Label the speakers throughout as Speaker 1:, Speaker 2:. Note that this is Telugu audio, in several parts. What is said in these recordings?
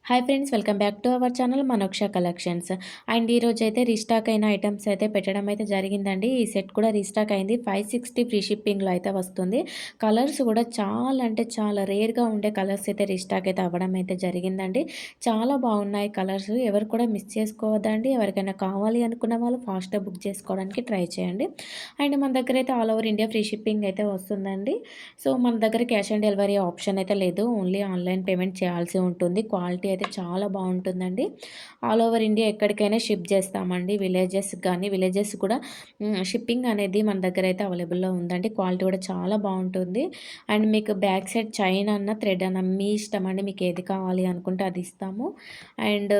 Speaker 1: Hi friends, welcome back to our channel Manoksha collections. And ఈరోజైతే రీస్టాక్ అయిన ఐటమ్స్ అయితే పెట్టడం అయితే జరిగిందండి. ఈ సెట్ కూడా రీస్టాక్ అయింది. 560 ఫ్రీ షిప్పింగ్‌లో అయితే వస్తుంది. కలర్స్ కూడా చాలా అంటే చాలా రేర్‌గా ఉండే కలర్స్ అయితే రీస్టాక్ అయితే అవ్వడం అయితే జరిగిందండి. చాలా బాగున్నాయి కలర్స్. ఎవరు కూడా మిస్ చేసుకోవద్దండి. ఎవరికైనా కావాలి అనుకున్న వాళ్ళు ఫాస్ట్‌గా బుక్ చేసుకోవడానికి ట్రై చేయండి. అండ్ మన దగ్గర అయితే all over India free shipping అయితే వస్తుందండి. సో మన దగ్గర క్యాష్ ఆన్ డెలివరీ ఆప్షన్ అయితే లేదు. ఓన్లీ ఆన్‌లైన్ పేమెంట్ చేయాల్సి ఉంటుంది. క్వాలిటీ అయితే చాలా బాగుంటుందండి. ఆల్ ఓవర్ ఇండియా ఎక్కడికైనా షిప్ చేస్తామండి. విలేజెస్ కూడా షిప్పింగ్ అనేది మన దగ్గర అయితే అవైలబుల్‌లో ఉందండి. క్వాలిటీ కూడా చాలా బాగుంటుంది. అండ్ మీకు బ్యాక్ సైడ్ చైన్ అన్న, థ్రెడ్ అన్న మీ ఇష్టం అండి. మీకు ఏది కావాలి అనుకుంటే అది ఇస్తాము. అండ్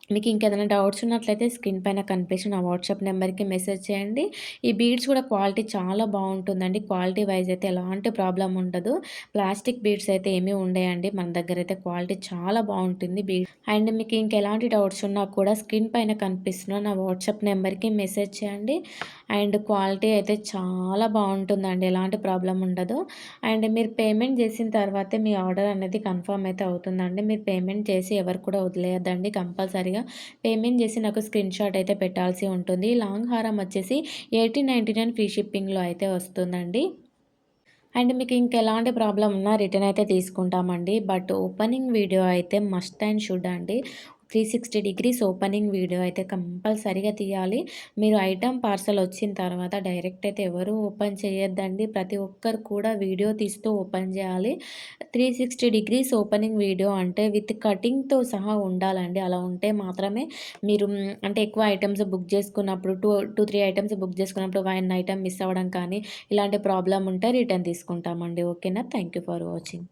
Speaker 1: మీకు ఇంకేదైనా డౌట్స్ ఉన్నట్లయితే స్క్రీన్ పైన కనిపిస్తున్న నా వాట్సాప్ నెంబర్‌కి మెసేజ్ చేయండి. ఈ బీడ్స్ కూడా క్వాలిటీ చాలా బాగుంటుందండి. క్వాలిటీ వైస్ అయితే ఎలాంటి ప్రాబ్లమ్ ఉండదు. ప్లాస్టిక్ బీడ్స్ అయితే ఏమీ ఉండయండి. మన దగ్గర అయితే క్వాలిటీ చాలా బాగుంటుంది అండ్ మీకు ఇంకెలాంటి డౌట్స్ ఉన్నా కూడా స్క్రీన్ పైన కనిపిస్తున్న నా వాట్సాప్ నెంబర్‌కి మెసేజ్ చేయండి. అండ్ క్వాలిటీ అయితే చాలా బాగుంటుందండి. ఎలాంటి ప్రాబ్లమ్ ఉండదు. అండ్ మీరు పేమెంట్ చేసిన తర్వాతే మీ ఆర్డర్ అనేది కన్ఫర్మ్ అయితే అవుతుందండి. మీరు పేమెంట్ చేసి ఎవరు కూడా వదిలేయద్దండి. కంపల్సరీగా పేమెంట్ చేసి నాకు స్క్రీన్ షాట్ అయితే పెట్టాల్సి ఉంటుంది. లాంగ్ హారం వచ్చేసి 1899 ఫ్రీ షిప్పింగ్‌లో అయితే వస్తుందండి. అండ్ మీకు ఇంకెలాంటి ప్రాబ్లమ్ ఉన్నా రిటర్న్ అయితే తీసుకుంటామండి. బట్ ఓపెనింగ్ వీడియో అయితే మస్ట్ అండ్ షుడ్ అండి. 360 డిగ్రీస్ ఓపెనింగ్ వీడియో అయితే కంపల్సరీగా తీయాలి. మీరు ఐటెమ్ పార్సల్ వచ్చిన తర్వాత డైరెక్ట్ అయితే ఎవరు ఓపెన్ చేయొద్దండి. ప్రతి ఒక్కరు కూడా వీడియో తీస్తూ ఓపెన్ చేయాలి. 360 డిగ్రీస్ ఓపెనింగ్ వీడియో అంటే విత్ కటింగ్‌తో సహా ఉండాలండి. అలా ఉంటే మాత్రమే మీరు అంటే ఎక్కువ ఐటెమ్స్ బుక్ చేసుకున్నప్పుడు 3 ఐటెమ్స్ బుక్ చేసుకున్నప్పుడు 1 ఐటెమ్ మిస్ అవ్వడం కానీ ఇలాంటి ప్రాబ్లమ్ ఉంటే రిటర్న్ తీసుకుంటామండి. ఓకేనా? Thank you for watching.